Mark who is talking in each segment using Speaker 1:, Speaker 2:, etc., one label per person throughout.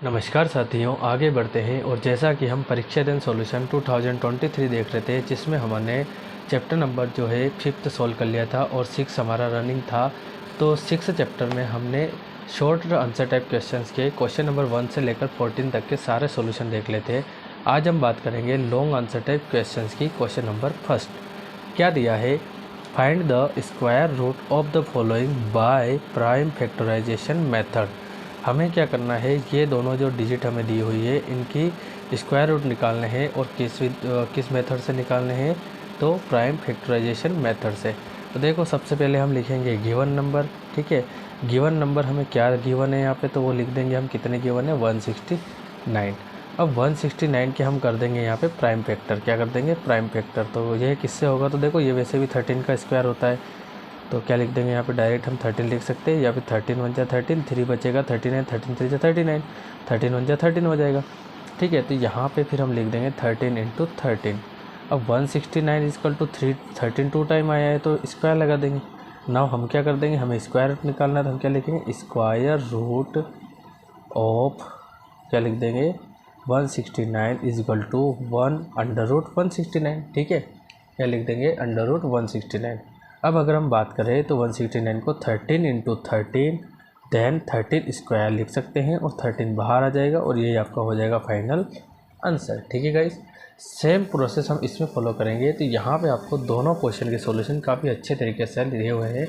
Speaker 1: नमस्कार साथियों, आगे बढ़ते हैं। और जैसा कि हम परीक्षा दिन सॉल्यूशन 2023 देख रहे थे, जिसमें हमने चैप्टर नंबर जो है 5th सॉल्व कर लिया था और 6 हमारा रनिंग था। तो 6 चैप्टर में हमने शॉर्ट आंसर टाइप क्वेश्चंस के क्वेश्चन नंबर 1 से लेकर 14 तक के सारे सॉल्यूशन देख लेते हैं। आज हम बात करेंगे लॉन्ग आंसर टाइप क्वेश्चंस की। क्वेश्चन नंबर फर्स्ट क्या दिया है, find the square root of the following by prime factorization method. हमें क्या करना है, ये दोनों जो डिजिट हमें दी हुई है इनकी स्क्वायर रूट निकालने हैं। और किस मेथड से निकालने हैं, तो प्राइम फैक्टराइजेशन मेथड से। तो देखो, सबसे पहले हम लिखेंगे गिवन नंबर। ठीक है, गिवन नंबर हमें क्या गिवन है यहाँ पे, तो वो लिख देंगे हम कितने गिवन है, 169। अब 169 के हम कर देंगे यहाँ पे प्राइम फैक्टर। क्या कर देंगे, प्राइम फैक्टर। तो ये किससे होगा, तो देखो ये वैसे भी 13 का स्क्वायर होता है, तो क्या लिख देंगे यहाँ पे, डायरेक्ट हम 13 लिख सकते हैं। या फिर 13 1 जा 13, 3 बचेगा 39, 13 3 जा 39, 13 1 जा 13 हो जाएगा। ठीक है, तो यहाँ पे फिर हम लिख देंगे 13 इंटू 13। अब 169 इजकल टू 13 टू टाइम आया है, तो स्क्वायर लगा देंगे। नाउ हम क्या कर देंगे, हमें स्क्वायर रूट निकालना है, तो हम क्या लिखेंगे, स्क्वायर रूट ऑफ, क्या लिख देंगे, 169 इजकल टू 1 अंडर रूट 169। ठीक है, क्या लिख देंगे, अंडर रूट 169। अब अगर हम बात करें तो 169 को 13 इंटू 13 देन 13 स्क्वायर लिख सकते हैं, और 13 बाहर आ जाएगा, और ये आपका हो जाएगा फाइनल आंसर। ठीक है गाइस, सेम प्रोसेस हम इसमें फॉलो करेंगे। तो यहाँ पे आपको दोनों क्वेश्चन के सॉल्यूशन काफ़ी अच्छे तरीके से दिए हुए हैं।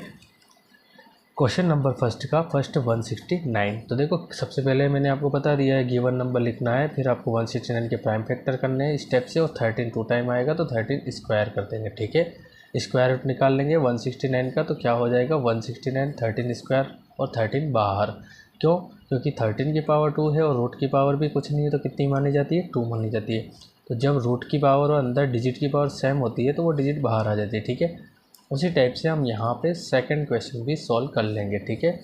Speaker 1: क्वेश्चन नंबर फर्स्ट का फर्स्ट 169। तो देखो, सबसे पहले मैंने आपको बता दिया है गिवन नंबर लिखना है, फिर आपको 169 के प्राइम फैक्टर करने हैं स्टेप से, और 13 टू टाइम आएगा तो 13 स्क्वायर कर देंगे। ठीक है, स्क्वायर रूट निकाल लेंगे 169 का, तो क्या हो जाएगा 169, 13 स्क्वायर और 13 बाहर। क्यों, क्योंकि 13 की पावर 2 है और रूट की पावर भी कुछ नहीं है, तो कितनी मानी जाती है, 2 मानी जाती है। तो जब रूट की पावर और अंदर डिजिट की पावर सेम होती है, तो वो डिजिट बाहर आ जाती है। ठीक है, उसी टाइप से हम यहाँ पे सेकंड क्वेश्चन भी सॉल्व कर लेंगे। ठीक है,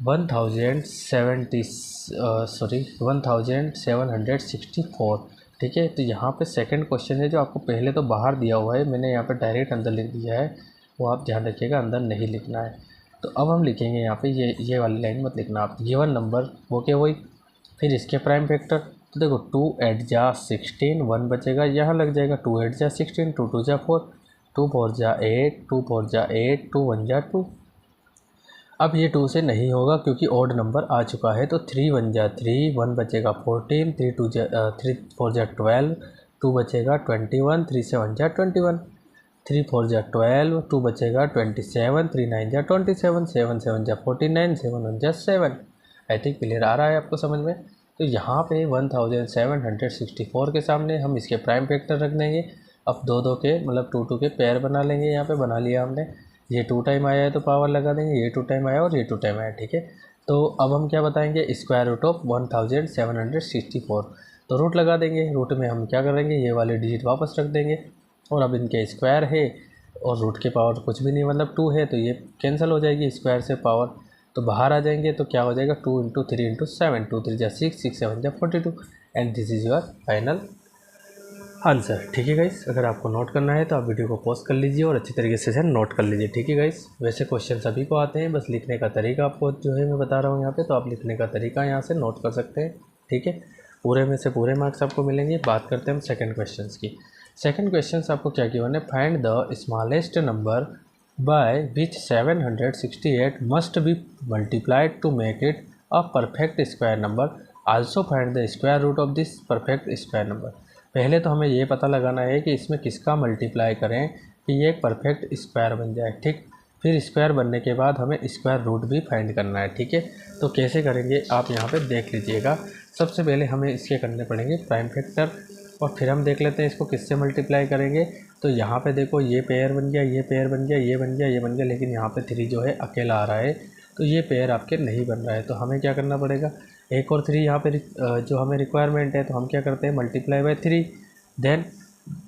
Speaker 1: 1764। ठीक है, तो यहाँ पे सेकंड क्वेश्चन है जो आपको पहले तो बाहर दिया हुआ है, मैंने यहाँ पे डायरेक्ट अंदर लिख दिया है, वो आप ध्यान रखिएगा, अंदर नहीं लिखना है। तो अब हम लिखेंगे यहाँ पे, ये वाली लाइन मत लिखना आप, गिवन नंबर वो क्या वही, फिर इसके प्राइम फैक्टर। तो देखो 2 8 जा 16, 1 बचेगा, यहाँ लग जाएगा 2 8 जा 16, 2 2 जा 4, 2 4 जा 8, 2 4 जा 8, 2 1 जा 2। अब ये 2 से नहीं होगा क्योंकि ऑड नंबर आ चुका है, तो 3 1 जा 3, 1 बचेगा 14, 3 4 जा 12, 2 बचेगा 21, 3 7 जा 21, 3 4 जा 12, 2 बचेगा 27, 3 9 जा 27, 7 7 जा 49, 7 1 जा 7। आई थिंक क्लियर आ रहा है आपको समझ में। तो यहाँ पे 1764 के सामने हम इसके प्राइम फैक्टर रख देंगे। अब दो दो के मतलब 2 2 के पेयर बना लेंगे, यहाँ पे बना लिया हमने। ये 2 टाइम आया है तो पावर लगा देंगे, ये 2 टाइम आया और ये 2 टाइम आया। ठीक है, तो अब हम क्या बताएंगे, स्क्वायर रूट ऑफ 1764। तो रूट लगा देंगे, रूट में हम क्या करेंगे, ये वाले डिजिट वापस रख देंगे, और अब इनके स्क्वायर है और रूट के पावर कुछ भी नहीं, मतलब 2 है, तो ये कैंसिल हो जाएगी स्क्वायर से पावर, तो बाहर आ जाएंगे। तो क्या हो जाएगा, 2 इंटू 3 इंटू 7, 2 3 जा 6, 6 7 जा 42, and this is your final answer. ठीक है गाइस, अगर आपको नोट करना है तो आप वीडियो को पॉज कर लीजिए और अच्छी तरीके से नोट कर लीजिए। ठीक है गाइस, वैसे क्वेश्चन सभी को आते हैं, बस लिखने का तरीका आपको जो है मैं बता रहा हूँ यहाँ पे, तो आप लिखने का तरीका यहाँ से नोट कर सकते हैं। ठीक है, पूरे में से पूरे मार्क्स आपको मिलेंगे। बात करते हैं हम सेकंड क्वेश्चन की। सेकंड क्वेश्चन आपको क्या गिवन है, find the smallest number by which 768 must be multiplied to make it a perfect square number, also find the square root of this perfect square number. पहले तो हमें ये पता लगाना है कि इसमें किसका मल्टीप्लाई करें कि ये एक परफेक्ट स्क्वायर बन जाए। ठीक, फिर स्क्वायर बनने के बाद हमें स्क्वायर रूट भी फाइंड करना है। ठीक है, तो कैसे करेंगे आप यहाँ पे देख लीजिएगा। सबसे पहले हमें इसके करने पड़ेंगे प्राइम फैक्टर, और फिर हम देख लेते हैं इसको किससे मल्टीप्लाई करेंगे। तो यहाँ पे देखो, ये पेयर बन गया, ये पेयर बन गया, ये बन गया, ये बन गया, लेकिन यहाँ पे 3 जो है अकेला आ रहा है, तो ये पेयर आपके नहीं बन रहा है। तो हमें क्या करना पड़ेगा, एक और 3 यहाँ पे जो हमें रिक्वायरमेंट है, तो हम क्या करते हैं, मल्टीप्लाई बाय 3, देन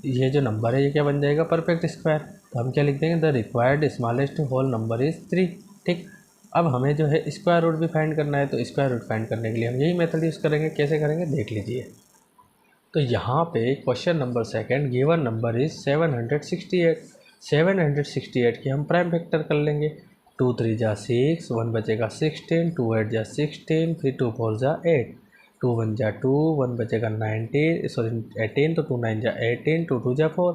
Speaker 1: ये जो नंबर है ये क्या बन जाएगा, परफेक्ट स्क्वायर। तो हम क्या लिख देंगे, the required smallest whole number is 3। ठीक, अब हमें जो है स्क्वायर रूट भी फाइंड करना है, तो स्क्वायर रूट फाइंड करने के लिए हम यही मेथड यूज़ करेंगे। कैसे करेंगे देख लीजिए। तो यहाँ पे question number second, given number is 768। 768 की हम प्राइम फैक्टर कर लेंगे। 2 3 जा 6, 1 बचेगा 16, 2 8 जा 16, फिर 2 4 जा 8, 2 1 जा 2, 1 बचेगा 19 सॉरी 18, तो 2 9 जा 18, 2 2 जा 4,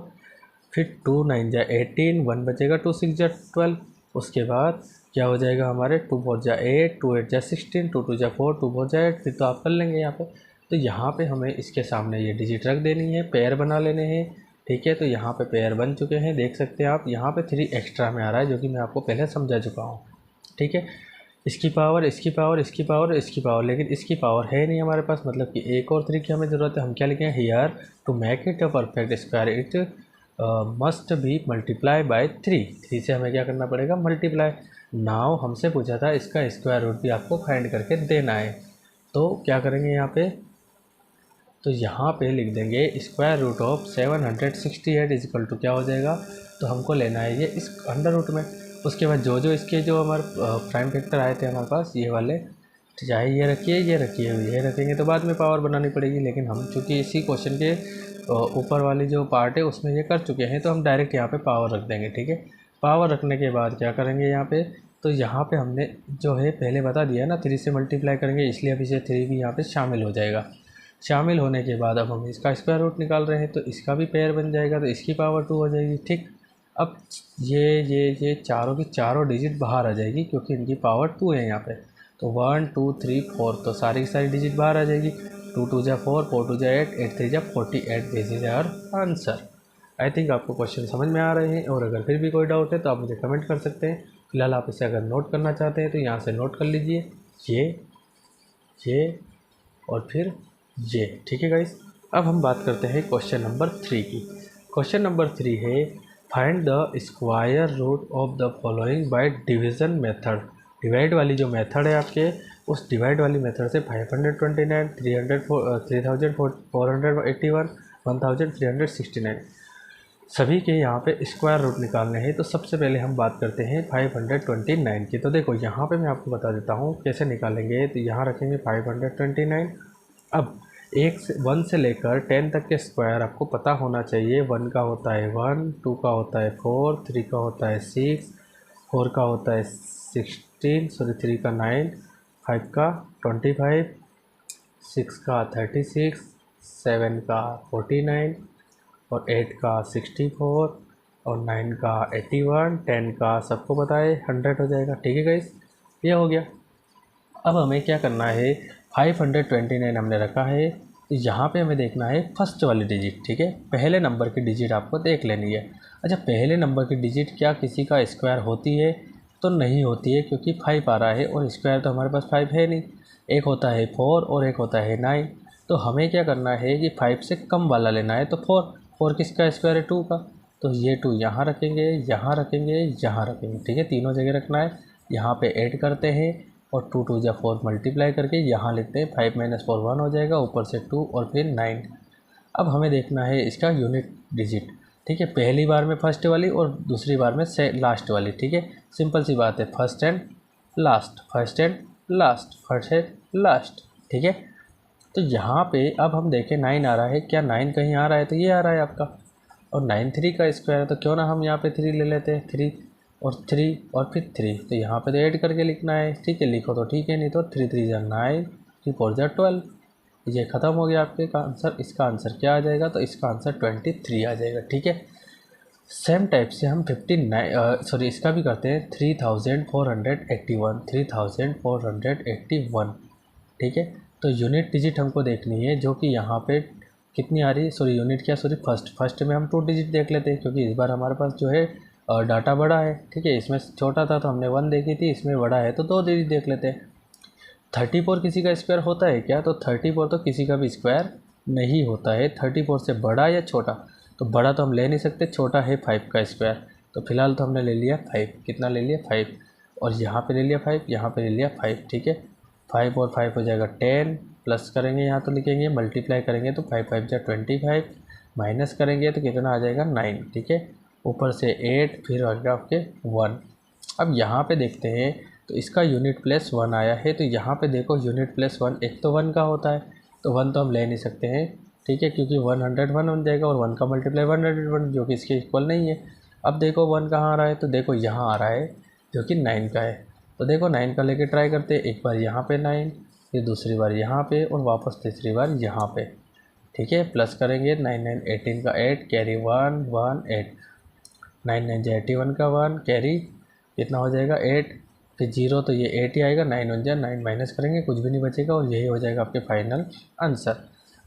Speaker 1: फिर 2 9 जा 18, 1 बचेगा 2 6 जा 12। उसके बाद क्या हो जाएगा हमारे 2 4 जा 8, 2 8 जा 16, 2 2 जा 4, 2 4 जा 8, फिर तो आप कर लेंगे यहाँ पे। तो यहाँ पे हमें इसके सामने ये डिजिट रख देनी है, पेयर बना लेने हैं, ठीक है। तो यहाँ पे पेयर बन चुके हैं, देख सकते हैं आप, यहाँ पे 3 एक्स्ट्रा में आ रहा है जो कि मैं आपको पहले समझा चुका हूँ, ठीक है। इसकी पावर, इसकी पावर, इसकी पावर, इसकी पावर, लेकिन इसकी पावर है नहीं हमारे पास, मतलब कि एक और 3 की हमें ज़रूरत है। हम क्या लिखें, here to make it a perfect square it must be multiply by 3 से हमें क्या करना पड़ेगा, मल्टीप्लाई। नाउ हमसे पूछा था इसका स्क्वायर रूट भी आपको फाइंड करके देना है, तो क्या करेंगे यहाँ पे, तो यहाँ पे लिख देंगे square root of 768 is equal to क्या हो जाएगा, तो हमको लेना है ये इस अंडर रूट में। उसके बाद जो इसके जो हमारे प्राइम फैक्टर आए थे हमारे पास ये वाले, चाहे ये रखिए ये रखिए, ये रखेंगे तो बाद में पावर बनानी पड़ेगी, लेकिन हम चूँकि इसी क्वेश्चन के ऊपर वाली जो पार्ट है उसमें ये कर चुके हैं, तो हम डायरेक्ट यहाँ पे पावर रख देंगे, ठीक है। पावर रखने के बाद क्या करेंगे यहाँ पे, तो यहाँ पे हमने जो है पहले बता दिया ना 3 से मल्टीप्लाई करेंगे, इसलिए अब इसे 3 भी यहाँ पे शामिल हो जाएगा। शामिल होने के बाद अब हम इसका स्क्वायर रूट निकाल रहे हैं, तो इसका भी पेयर बन जाएगा, तो इसकी पावर 2 हो जाएगी, ठीक। अब ये चारों की चारों डिजिट बाहर आ जाएगी क्योंकि इनकी पावर 2 है यहाँ पे। तो 1 2 3 4, तो सारी की सारी डिजिट बाहर आ जाएगी। 2 2 जा 4, 4 2 जा 8, 8 3 जा 48, this is our answer. I think आपको क्वेश्चन समझ में आ रहे हैं, और अगर फिर भी कोई डाउट है तो आप मुझे कमेंट कर सकते हैं। फिलहाल आप इसे अगर नोट करना चाहते हैं तो यहाँ से नोट कर लीजिए, ये और फिर ये, ठीक है गाइस। अब हम बात करते हैं क्वेश्चन नंबर 3 की। क्वेश्चन नंबर 3 है find the square root of the following by division method. Divide वाली जो मेथड है आपके, उस डिवाइड वाली मेथड से 529, 3481, 1369 सभी के यहाँ पे स्क्वायर रूट निकालने हैं। तो सबसे पहले हम बात करते हैं 529 की। तो देखो यहाँ पे मैं आपको बता देता हूँ कैसे निकालेंगे। तो यहाँ रखेंगे 529। अब 1 से लेकर 10 तक के स्क्वायर आपको पता होना चाहिए। 1 का होता है 1, 2 का होता है 4, 3 का होता है 6, 4 का होता है 16, सॉरी 3 का 9, 5 का 25, 6 का 36, 7 का 49 और 8 का 64 और 9 का 81, 10 का सबको पता है 100 हो जाएगा, ठीक है गाइस, ये हो गया। अब हमें क्या करना है, 529 हमने रखा है, तो यहाँ पे हमें देखना है फर्स्ट वाली डिजिट, ठीक है। पहले नंबर की डिजिट आपको देख लेनी है। अच्छा, पहले नंबर की डिजिट क्या किसी का स्क्वायर होती है, तो नहीं होती है, क्योंकि 5 आ रहा है और स्क्वायर तो हमारे पास 5 है नहीं। एक होता है 4 और एक होता है 9। तो हमें क्या करना है कि 5 से कम वाला लेना है। तो 4 किसका स्क्वायर है, 2 का, तो ये 2 यहाँ रखेंगे, यहाँ रखेंगे, यहाँ रखेंगे, ठीक है, तीनों जगह रखना है। यहाँ पे ऐड करते हैं और 2 2 जा 4 मल्टीप्लाई करके यहाँ लिखते हैं 5 - 4 1 हो जाएगा, ऊपर से 2 और फिर 9। अब हमें देखना है इसका यूनिट डिजिट, ठीक है, पहली बार में फर्स्ट वाली और दूसरी बार में से लास्ट वाली, ठीक है। सिंपल सी बात है, first and last, first and last, first and last, ठीक है। तो यहाँ पे अब हम देखें 9 आ रहा है, क्या 9 कहीं आ रहा है, तो ये आ रहा है आपका, और 9 3 का स्क्वायर है, तो क्यों ना हम यहाँ पे 3 ले लेते हैं, 3 और 3 और फिर 3, तो यहाँ पे तो ऐड करके लिखना है, ठीक है, लिखो तो ठीक है, नहीं तो 3 3 जा 9, 3 4 जा 12, ये ख़त्म हो गया आपके का आंसर। इसका आंसर क्या आ जाएगा, तो इसका आंसर 23 आ जाएगा, ठीक है। सेम टाइप से हम 59 इसका भी करते हैं 3481, 3481, ठीक है। तो यूनिट डिजिट हमको देखनी है, जो कि यहाँ पे कितनी आ रही है, सॉरी यूनिट क्या, सॉरी फर्स्ट में हम 2 डिजिट देख लेते हैं, क्योंकि इस बार हमारे पास जो है डाटा बड़ा है, ठीक है। इसमें छोटा था तो हमने 1 देखी थी, इसमें बड़ा है तो 2 डिजिट देख लेते हैं। 34 किसी का स्क्वायर होता है क्या, तो 34 तो किसी का भी स्क्वायर नहीं होता है। 34 से बड़ा या छोटा, तो बड़ा तो हम ले नहीं सकते, छोटा है 5 का स्क्वायर, तो फिलहाल तो हमने ले लिया 5, कितना ले लिया 5, और यहाँ पे ले लिया 5, यहाँ पे ले लिया 5, ठीक है। 5 और 5 हो जाएगा 10, प्लस करेंगे यहाँ तो लिखेंगे, मल्टीप्लाई करेंगे तो 5 5 जा 25, माइनस करेंगे तो कितना आ जाएगा 9, ठीक है। ऊपर से 8, फिर आएगा आपके 1। अब यहाँ पे देखते हैं, तो इसका यूनिट प्लस 1 आया है, तो यहाँ पे देखो यूनिट प्लस 1, एक तो 1 का होता है, तो 1 तो हम ले नहीं सकते हैं, ठीक है, क्योंकि 101 बन जाएगा और 1 का मल्टीप्लाई 101, जो कि इसके इक्वल नहीं है। अब देखो 1 कहाँ आ रहा है, तो देखो यहाँ आ रहा है, जो कि 9 का है। तो देखो 9 का लेके ट्राई करते हैं, एक बार यहाँ पे 9 फिर दूसरी बार यहाँ पे और वापस तीसरी बार यहाँ पे, ठीक है। प्लस करेंगे 9 9 18 का 8 कैरी 1 1 8, 9 9 जा 81 का 1 कैरी कितना हो जाएगा 8, फिर 0 तो ये 8 ही आएगा, 9 1 जा 9 माइनस करेंगे कुछ भी नहीं बचेगा और यही हो जाएगा आपके फाइनल आंसर।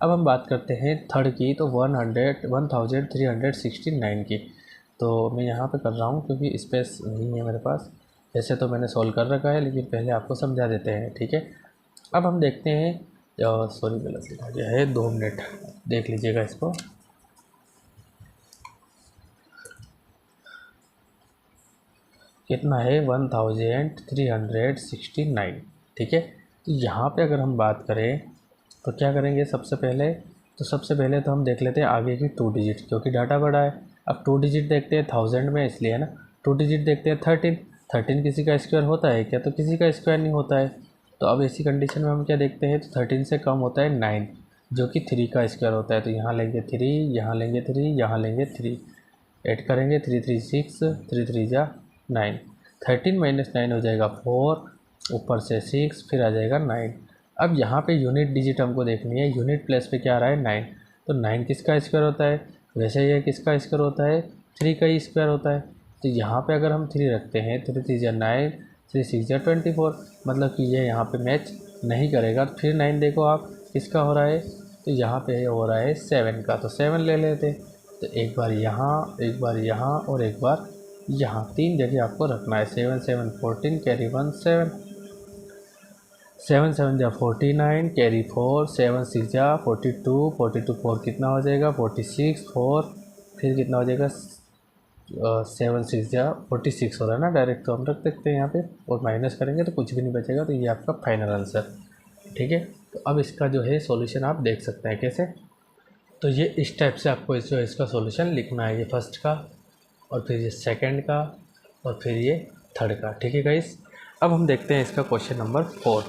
Speaker 1: अब हम बात करते हैं थर्ड की, तो 1369 की। तो मैं यहाँ पे कर रहा हूँ क्योंकि स्पेस नहीं है मेरे पास, वैसे तो मैंने सॉल्व कर रखा है लेकिन पहले आपको समझा देते हैं, ठीक है। अब हम देखते हैं, सॉरी गलत लिखा गया है, 2 मिनट देख लीजिएगा इसको। कितना है 1369, ठीक है। तो यहाँ पे अगर हम बात करें तो क्या करेंगे, सबसे पहले तो हम देख लेते हैं आगे की 2 डिजिट, क्योंकि डाटा बड़ा है। अब 2 डिजिट देखते हैं 1000 में, इसलिए है ना। 2 डिजिट देखते हैं 13 किसी का स्क्वायर होता है क्या, तो किसी का स्क्वायर नहीं होता है। तो अब ऐसी कंडीशन में हम क्या देखते हैं, तो 13 से कम होता है 9, जो कि 3 का स्क्वायर होता है। तो यहाँ लेंगे 3, यहाँ लेंगे 3, यहाँ लेंगे 3, ऐड करेंगे 3 3 6, 3 3 जा 9, 13 माइनस 9 हो जाएगा 4, ऊपर से 6, फिर आ जाएगा 9। अब यहाँ पे यूनिट डिजिट हमको देखनी है, यूनिट प्लेस पे क्या आ रहा है 9, तो 9 किसका स्क्वायर होता है, वैसे ये किसका स्क्वायर होता है 3 का ही स्क्वायर होता है। तो यहाँ पे अगर हम 3 रखते हैं, 3 3 जा 9, 3 6 जा 24, मतलब कि ये यहाँ पे मैच नहीं करेगा। फिर 9 देखो आप किसका हो रहा है, तो यहाँ पे हो रहा है 7 का, तो 7 ले लेते। तो एक बार यहाँ, एक बार यहाँ और एक बार यहाँ, 3 जगह आपको रखना है। 7 7 14 कैरी 1 7, 7 7 जा 49 कैरी 4, 7 6 जा 42, 42 4 कितना हो जाएगा 46 4, फिर कितना हो जाएगा 7 6 जा 46 हो रहा है ना, डायरेक्ट तो हम रख सकते हैं यहाँ पे, और माइनस करेंगे तो कुछ भी नहीं बचेगा। तो ये आपका फाइनल आंसर, ठीक है। तो अब इसका जो है सॉल्यूशन आप देख सकते हैं कैसे। तो ये इस टाइप से आपको जो इसका सॉल्यूशन लिखना है, ये फर्स्ट का और फिर ये सेकंड का और फिर ये थर्ड का, ठीक है गाइस। अब हम देखते हैं इसका क्वेश्चन नंबर 4।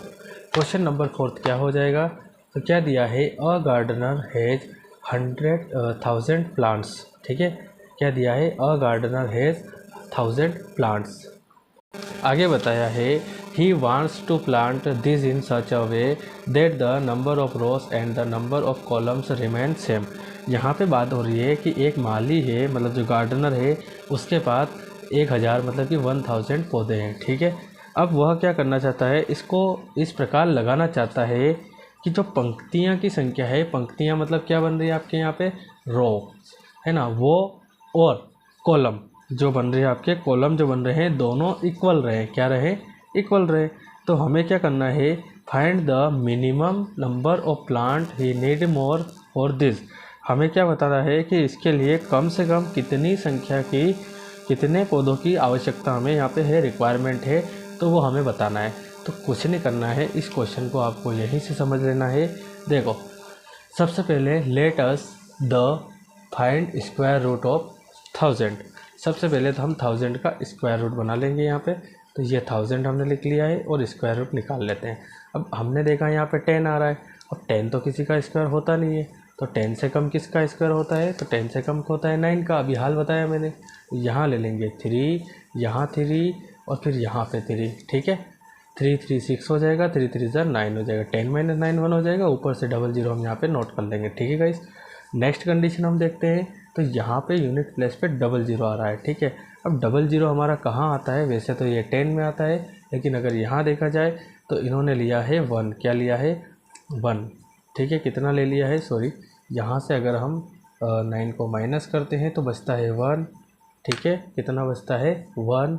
Speaker 1: क्वेश्चन नंबर 4 क्या हो जाएगा, तो क्या दिया है, अ गार्डनर हैज़ 100,000 प्लांट्स, ठीक है। क्या दिया है, अ गार्डनर हैज़ 1000 प्लांट्स। आगे बताया है, he wants to plant this in such a way that the number of rows and the number of columns remain same. यहाँ पे बात हो रही है कि एक माली है, मतलब जो गार्डनर है, उसके पास 1000 मतलब कि 1000 पौधे हैं, ठीक है। अब वह क्या करना चाहता है, इसको इस प्रकार लगाना चाहता है कि जो पंक्तियाँ की संख्या है, पंक्तियाँ मतलब क्या बन रही है आपके यहाँ पे, रो है ना, वो और कॉलम जो बन रहे हैं, आपके कॉलम जो बन रहे हैं, दोनों इक्वल रहे, क्या रहे, इक्वल रहे। तो हमें क्या करना है, find the minimum number of plant he need more for this. हमें क्या बताना है कि इसके लिए कम से कम कितनी संख्या की, कितने पौधों की आवश्यकता हमें यहाँ पे है, रिक्वायरमेंट है, तो वो हमें बताना है। तो कुछ नहीं करना है, इस क्वेश्चन को आपको यहीं से समझ लेना है। देखो, सबसे पहले let us the find square root of 1000। सबसे पहले तो हम 1000 का स्क्वायर रूट बना लेंगे यहाँ पे। तो ये 1000 हमने लिख लिया है और स्क्वायर रूट निकाल लेते हैं। अब हमने देखा यहाँ पे 10 आ रहा है, अब 10 तो किसी का स्क्वायर होता नहीं है, तो 10 से कम किसका स्क्वायर होता है, तो 10 से कम होता है 9 का, अभी हाल बताया मैंने। यहाँ ले लेंगे 3, यहाँ 3 और फिर यहाँ पे 3, ठीक है। 3 3 6 हो जाएगा, 3 3 जा 9 हो जाएगा, 10 माइनस 9 1 हो जाएगा, ऊपर से 00 हम यहाँ पे नोट कर लेंगे, ठीक है गाइस। नेक्स्ट कंडीशन हम देखते हैं, तो यहाँ पे यूनिट प्लेस पे 00 आ रहा है, ठीक है। अब 00 हमारा कहाँ आता है, वैसे तो ये 10 में आता है, लेकिन अगर यहाँ देखा जाए तो इन्होंने लिया है 1, क्या लिया है 1, ठीक है। कितना ले लिया है, सॉरी, यहाँ से अगर हम 9 को माइनस करते हैं तो बचता है 1, ठीक है। कितना बचता है 1,